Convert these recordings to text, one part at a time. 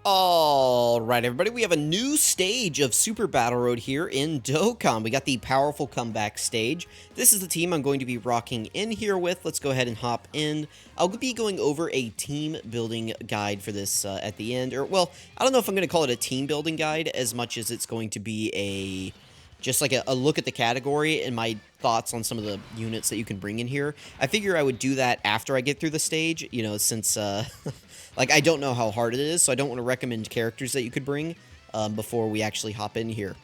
Alright, everybody, we have a new stage of Super Battle Road here in Dokkan. We got the powerful comeback stage. This is the team I'm going to be rocking in here with. Let's go ahead and hop in. I'll be going over a team building guide for this at the end. Or, well, I don't know if I'm going to call it a team building guide as much as it's going to be just like a look at the category and my thoughts on some of the units that you can bring in here. I figure I would do that after I get through the stage, you know, since... like, I don't know how hard it is, so I don't want to recommend characters that you could bring before we actually hop in here.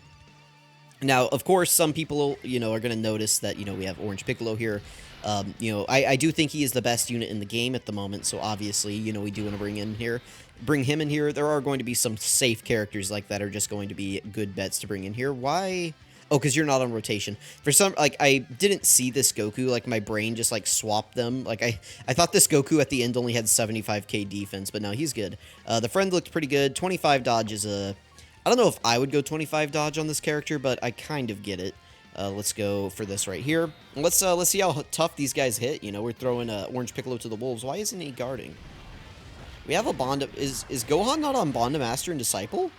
Now, of course, some people, you know, are going to notice that, you know, we have Orange Piccolo here. You know, I do think he is the best unit in the game at the moment, so obviously, you know, we do want to bring him in here. There are going to be some safe characters like that are just going to be good bets to bring in here. Why... Oh, because you're not on rotation. For some, like, I didn't see this Goku. Like, my brain just, like, swapped them. Like, I thought this Goku at the end only had 75k defense, but no, he's good. The friend looked pretty good. 25 dodge is a... I don't know if I would go 25 dodge on this character, but I kind of get it. Let's go for this right here. Let's see how tough these guys hit. You know, we're throwing Orange Piccolo to the wolves. Why isn't he guarding? We have a Bond... Is Gohan not on Bond Master and Disciple?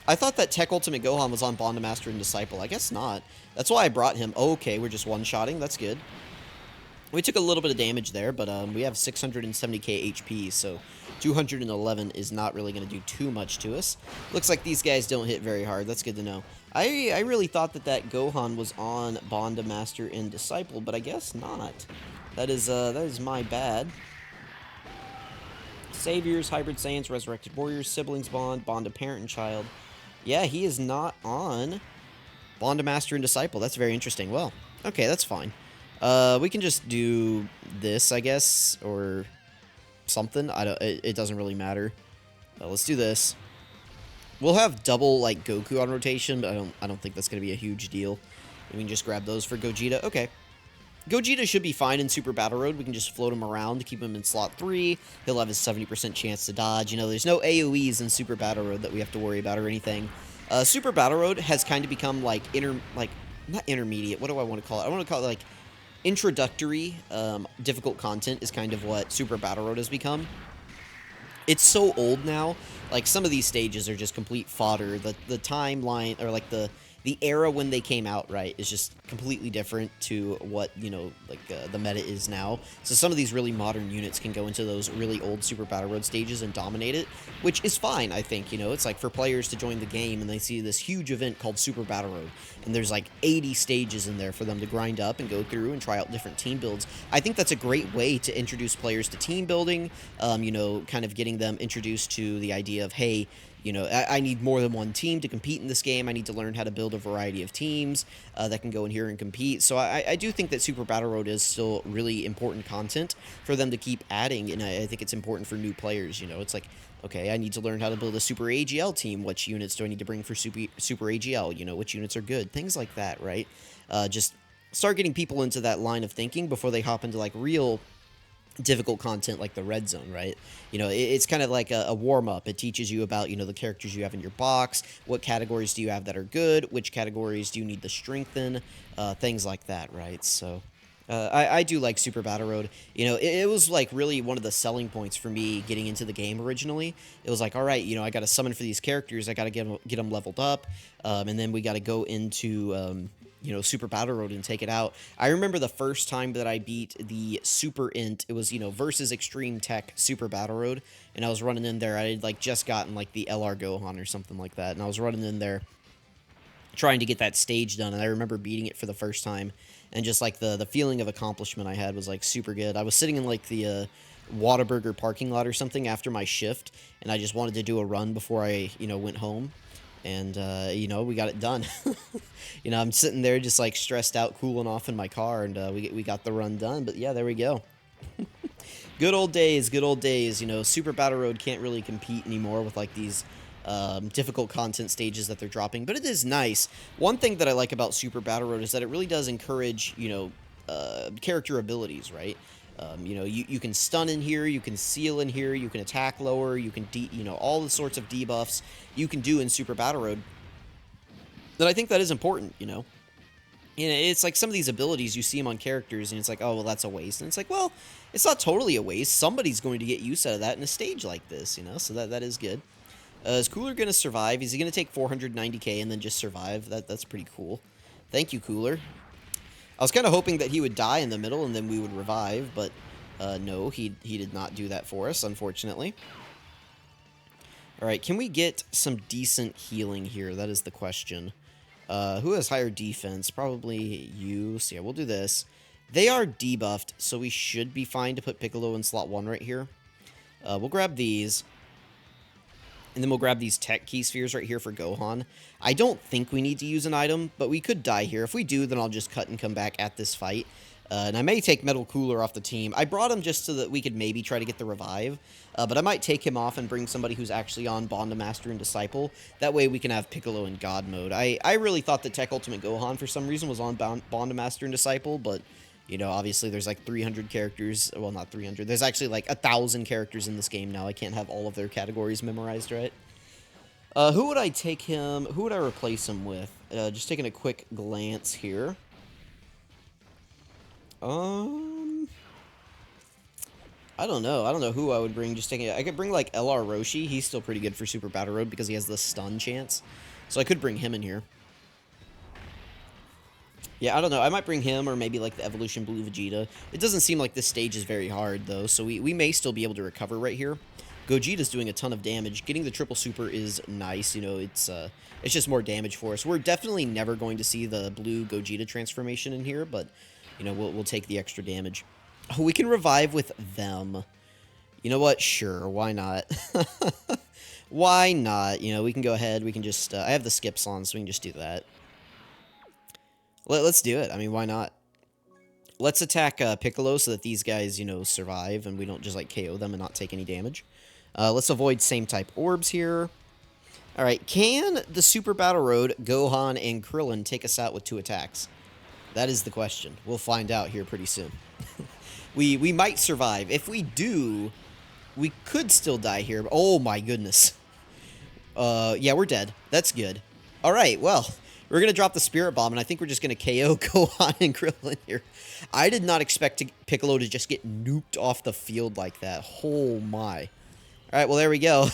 I thought that Tech Ultimate Gohan was on Bond Master and Disciple. I guess not. That's why I brought him. Oh, okay, we're just one-shotting. That's good. We took a little bit of damage there, but we have 670k HP, so 211 is not really going to do too much to us. Looks like these guys don't hit very hard. That's good to know. I really thought that Gohan was on Bond Master and Disciple, but I guess not. That is my bad. Saviors, Hybrid Saiyans, Resurrected Warriors, Siblings Bond, Bond of Parent and Child. Yeah, he is not on Bond of Master and Disciple. That's very interesting. Well, okay, that's fine. We can just do this, I guess, or something. It doesn't really matter. Let's do this. We'll have double, like, Goku on rotation, but I don't think that's going to be a huge deal. We can just grab those for Gogeta. Okay. Gogeta should be fine in Super Battle Road. We can just float him around to keep him in slot 3. He'll have his 70% chance to dodge. You know, there's no AoEs in Super Battle Road that we have to worry about or anything. Super Battle Road has kind of become, like, not intermediate. What do I want to call it? I want to call it, like, introductory. Difficult content is kind of what Super Battle Road has become. It's so old now. Like, some of these stages are just complete fodder. The timeline, or, like, the era when they came out, right, is just completely different to what, you know, like, the meta is now. So some of these really modern units can go into those really old Super Battle Road stages and dominate it, which is fine, I think, you know. It's like for players to join the game and they see this huge event called Super Battle Road, and there's like 80 stages in there for them to grind up and go through and try out different team builds. I think that's a great way to introduce players to team building, you know, kind of getting them introduced to the idea of, hey, you know, I need more than one team to compete in this game. I need to learn how to build a variety of teams that can go in here and compete. So I do think that Super Battle Road is still really important content for them to keep adding, and I think it's important for new players. You know, it's like, okay, I need to learn how to build a Super AGL team. Which units do I need to bring for Super AGL? You know, which units are good? Things like that, right? Just start getting people into that line of thinking before they hop into, like, real difficult content like the red zone, right? You know, it's kind of like a warm-up. It teaches you about, you know, the characters you have in your box, what categories do you have that are good, which categories do you need to strengthen, things like that, right? So I do like Super Battle Road. You know, it was like really one of the selling points for me getting into the game originally. It was like, all right, you know, I got to summon for these characters, I got to get them leveled up, and then we got to go into you know, Super Battle Road and take it out. I remember the first time that I beat the Super Int, it was, you know, versus Extreme Tech Super Battle Road, and I was running in there. I had, like, just gotten, like, the LR Gohan or something like that, and I was running in there trying to get that stage done, and I remember beating it for the first time, and just, like, the feeling of accomplishment I had was, like, super good. I was sitting in, like, the Whataburger parking lot or something after my shift, and I just wanted to do a run before I, you know, went home. And, you know, we got it done. You know, I'm sitting there just, like, stressed out, cooling off in my car, and we got the run done. But, yeah, there we go. Good old days, good old days. You know, Super Battle Road can't really compete anymore with, like, these difficult content stages that they're dropping. But it is nice. One thing that I like about Super Battle Road is that it really does encourage, you know, character abilities, right? You know, you can stun in here, you can seal in here, you can attack lower, you can, you know, all the sorts of debuffs you can do in Super Battle Road. And I think that is important, you know. You know, it's like some of these abilities, you see them on characters, and it's like, oh, well, that's a waste. And it's like, well, it's not totally a waste. Somebody's going to get use out of that in a stage like this, you know? So that is good. Is Cooler going to survive? Is he going to take 490k and then just survive? That's pretty cool. Thank you, Cooler. I was kind of hoping that he would die in the middle and then we would revive, but no, he did not do that for us, unfortunately. All right, can we get some decent healing here? That is the question. Who has higher defense? Probably you. So yeah, we'll do this. They are debuffed, so we should be fine to put Piccolo in slot 1 right here. We'll grab these. And then we'll grab these tech key spheres right here for Gohan. I don't think we need to use an item, but we could die here. If we do, then I'll just cut and come back at this fight. And I may take Metal Cooler off the team. I brought him just so that we could maybe try to get the revive. But I might take him off and bring somebody who's actually on Bond Master and Disciple. That way we can have Piccolo in God mode. I really thought that Tech Ultimate Gohan for some reason was on Bond Master and Disciple, but... You know, obviously there's like 300 characters. Well, not 300. There's actually like 1,000 characters in this game now. I can't have all of their categories memorized, right? Who would I take him? Who would I replace him with? Just taking a quick glance here. I don't know. I don't know who I would bring. I could bring like LR Roshi. He's still pretty good for Super Battle Road because he has the stun chance. So I could bring him in here. Yeah, I don't know. I might bring him or maybe like the Evolution Blue Vegeta. It doesn't seem like this stage is very hard though, so we may still be able to recover right here. Gogeta's doing a ton of damage. Getting the triple super is nice. You know, it's just more damage for us. We're definitely never going to see the blue Gogeta transformation in here, but you know, we'll take the extra damage. Oh, we can revive with them. You know what? Sure, why not? Why not? You know, we can go ahead. We can just I have the skips on, so we can just do that. Let's do it. I mean, why not? Let's attack Piccolo so that these guys, you know, survive and we don't just, like, KO them and not take any damage. Let's avoid same-type orbs here. Alright, can the Super Battle Road, Gohan, and Krillin take us out with 2 attacks? That is the question. We'll find out here pretty soon. we might survive. If we do, we could still die here. Oh, my goodness. Yeah, we're dead. That's good. Alright, well... We're going to drop the Spirit Bomb, and I think we're just going to KO Gohan and Krillin here. I did not expect Piccolo to just get nuked off the field like that. Oh, my. All right, well, there we go.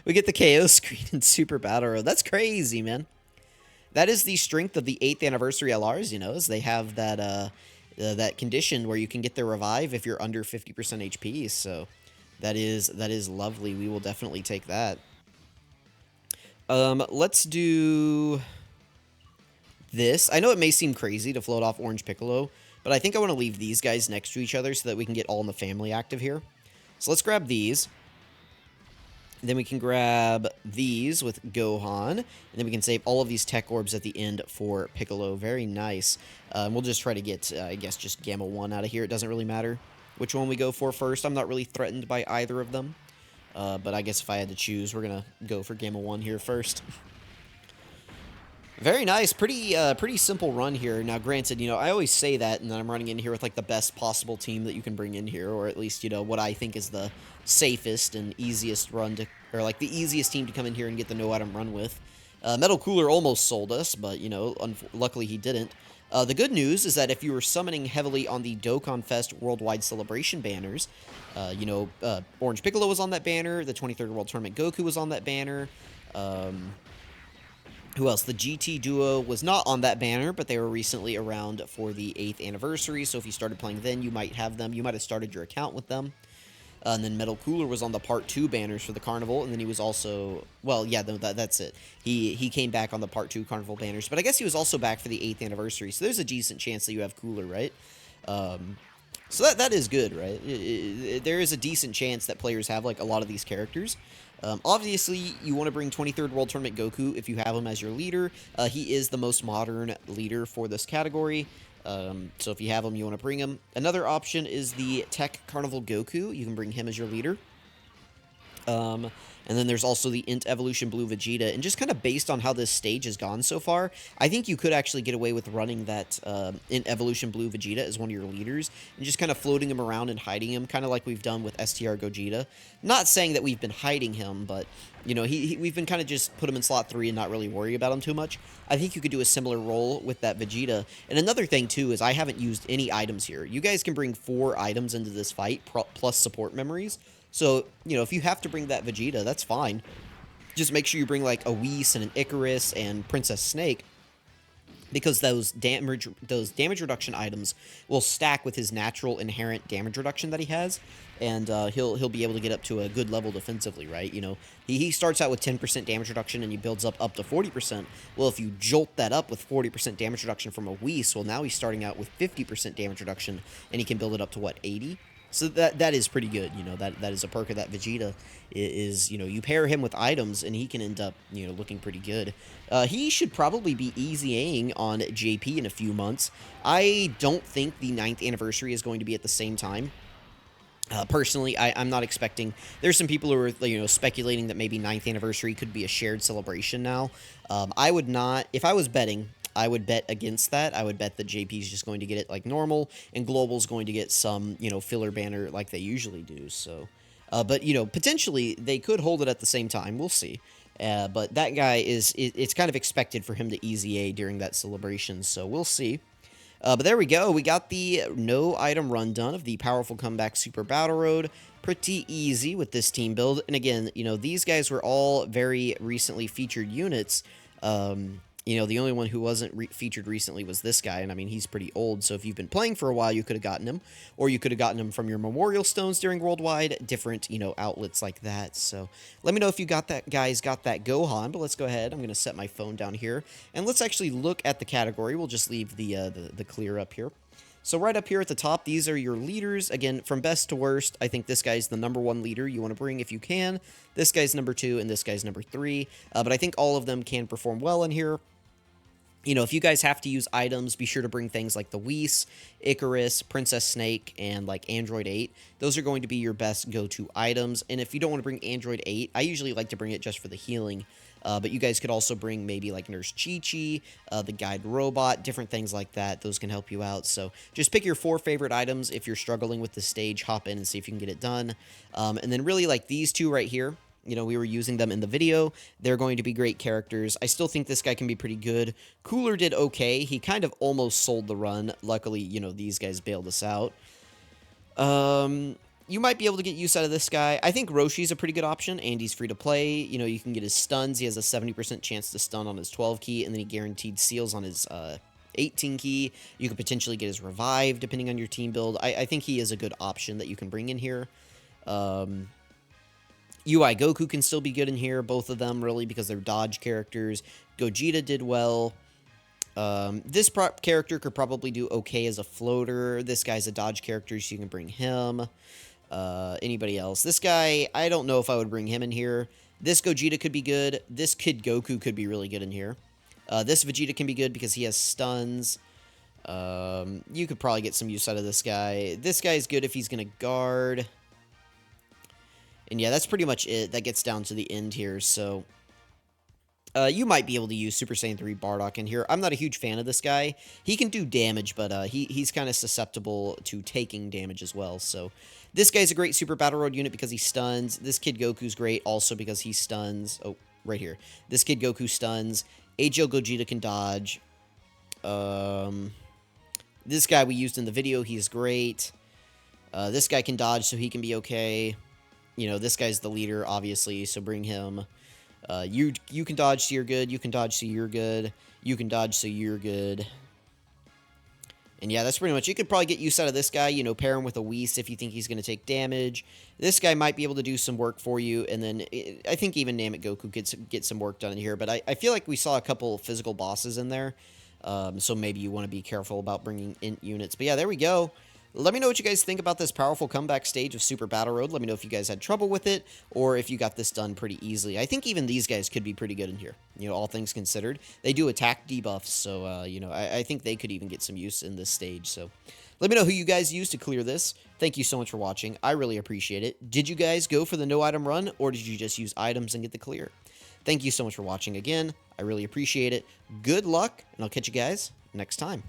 We get the KO screen in Super Battle Road. That's crazy, man. That is the strength of the 8th anniversary LRs, you know, is they have that, that condition where you can get the revive if you're under 50% HP, so that is lovely. We will definitely take that. Let's do this. I know it may seem crazy to float off Orange Piccolo, but I think I want to leave these guys next to each other so that we can get All in the Family active here. So let's grab these. Then we can grab these with Gohan, and then we can save all of these tech orbs at the end for Piccolo. Very nice. We'll just try to get, I guess, just Gamma 1 out of here. It doesn't really matter which one we go for first. I'm not really threatened by either of them. But I guess if I had to choose, we're going to go for Gamma 1 here first. Very nice. Pretty simple run here. Now, granted, you know, I always say that, and then I'm running in here with, like, the best possible team that you can bring in here, or at least, you know, what I think is the safest and easiest run to, or, like, the easiest team to come in here and get the no-item run with. Metal Cooler almost sold us, but, you know, luckily he didn't. The good news is that if you were summoning heavily on the Dokkan Fest Worldwide Celebration banners, you know, Orange Piccolo was on that banner, the 23rd World Tournament Goku was on that banner, who else? The GT Duo was not on that banner, but they were recently around for the 8th anniversary, so if you started playing then, you might have them. You might have started your account with them. And then Metal Cooler was on the Part 2 banners for the Carnival, and then he was also... Well, yeah, that's it. He came back on the Part 2 Carnival banners, but I guess he was also back for the 8th anniversary, so there's a decent chance that you have Cooler, right? So that is good, right? There is a decent chance that players have, like, a lot of these characters. Obviously, you want to bring 23rd World Tournament Goku if you have him as your leader. He is the most modern leader for this category. So if you have him, you want to bring him. Another option is the Tech Carnival Goku. You can bring him as your leader. And then there's also the Int Evolution Blue Vegeta, and just kind of based on how this stage has gone so far, I think you could actually get away with running that Int Evolution Blue Vegeta as one of your leaders, and just kind of floating him around and hiding him, kind of like we've done with STR Gogeta. Not saying that we've been hiding him, but, you know, we've been kind of just put him in slot 3 and not really worry about him too much. I think you could do a similar role with that Vegeta. And another thing, too, is I haven't used any items here. You guys can bring 4 items into this fight, plus support memories. So, you know, if you have to bring that Vegeta, that's fine. Just make sure you bring, like, a Whis and an Icarus and Princess Snake, because those damage reduction items will stack with his natural inherent damage reduction that he has, and he'll be able to get up to a good level defensively, right? You know, he starts out with 10% damage reduction, and he builds up to 40%. Well, if you jolt that up with 40% damage reduction from a Whis, well, now he's starting out with 50% damage reduction, and he can build it up to, what, 80? So that is pretty good, you know, that is a perk of that Vegeta, is, you know, you pair him with items, and he can end up, you know, looking pretty good. He should probably be easy-Aing on JP in a few months. I don't think the 9th anniversary is going to be at the same time. Personally, I'm not expecting. There's some people who are, you know, speculating that maybe 9th anniversary could be a shared celebration now. I would not, if I was betting, I would bet against that. I would bet that JP is just going to get it like normal, and Global's going to get some, you know, filler banner like they usually do. So, but, you know, potentially they could hold it at the same time. We'll see. But that guy it's kind of expected for him to easy-A during that celebration, so we'll see. But there we go. We got the no item run done of the Powerful Comeback Super Battle Road. Pretty easy with this team build. And again, you know, these guys were all very recently featured units. You know, the only one who wasn't featured recently was this guy, and I mean, he's pretty old, so if you've been playing for a while, you could have gotten him, or you could have gotten him from your Memorial Stones during Worldwide, different, you know, outlets like that. So let me know if you got that, guys, got that Gohan. But let's go ahead. I'm going to set my phone down here, and let's actually look at the category. We'll just leave the clear up here. So right up here at the top, these are your leaders. Again, from best to worst, I think this guy's the #1 leader you want to bring if you can. This guy's #2, and this guy's #3. But I think all of them can perform well in here. You know, if you guys have to use items, be sure to bring things like the Whis, Icarus, Princess Snake, and like Android 8. Those are going to be your best go-to items. And if you don't want to bring Android 8, I usually like to bring it just for the healing. But you guys could also bring maybe like Nurse Chi-Chi, the Guide Robot, different things like that. Those can help you out. So just pick your 4 favorite items. If you're struggling with the stage, hop in and see if you can get it done. And then really like these 2 right here. You know, we were using them in the video. They're going to be great characters. I still think this guy can be pretty good. Cooler did okay. He kind of almost sold the run. Luckily, you know, these guys bailed us out. You might be able to get use out of this guy. I think Roshi's a pretty good option, and he's free to play. You know, you can get his stuns. He has a 70% chance to stun on his 12 key, and then he guaranteed seals on his 18 key. You could potentially get his revive, depending on your team build. I think he is a good option that you can bring in here. UI Goku can still be good in here, both of them, really, because they're dodge characters. Gogeta did well. This character could probably do okay as a floater. This guy's a dodge character, so you can bring him. Anybody else? This guy, I don't know if I would bring him in here. This Gogeta could be good. This Kid Goku could be really good in here. This Vegeta can be good because he has stuns. You could probably get some use out of this guy. This guy's good if he's going to guard. And yeah, that's pretty much it. That gets down to the end here, so you might be able to use Super Saiyan 3 Bardock in here. I'm not a huge fan of this guy. He can do damage, but he's kind of susceptible to taking damage as well. So this guy's a great Super Battle Road unit because he stuns. This Kid Goku's great also because he stuns. Oh, right here. This Kid Goku stuns. AGL Gogeta can dodge. This guy we used in the video, he's great. This guy can dodge, so he can be okay. You know, this guy's the leader, obviously, so bring him. You can dodge, so you're good. You can dodge, so you're good. You can dodge, so you're good. And yeah, that's pretty much. You could probably get use out of this guy. You know, pair him with a Whis if you think he's going to take damage. This guy might be able to do some work for you. And then I think even Namek Goku get some work done in here. But I feel like we saw a couple physical bosses in there. So maybe you want to be careful about bringing in units. But yeah, there we go. Let me know what you guys think about this powerful comeback stage of Super Battle Road. Let me know if you guys had trouble with it, or if you got this done pretty easily. I think even these guys could be pretty good in here, all things considered. They do attack debuffs, so, I think they could even get some use in this stage, so... Let me know who you guys used to clear this. Thank you so much for watching. I really appreciate it. Did you guys go for the no item run, or did you just use items and get the clear? Thank you so much for watching again. I really appreciate it. Good luck, and I'll catch you guys next time.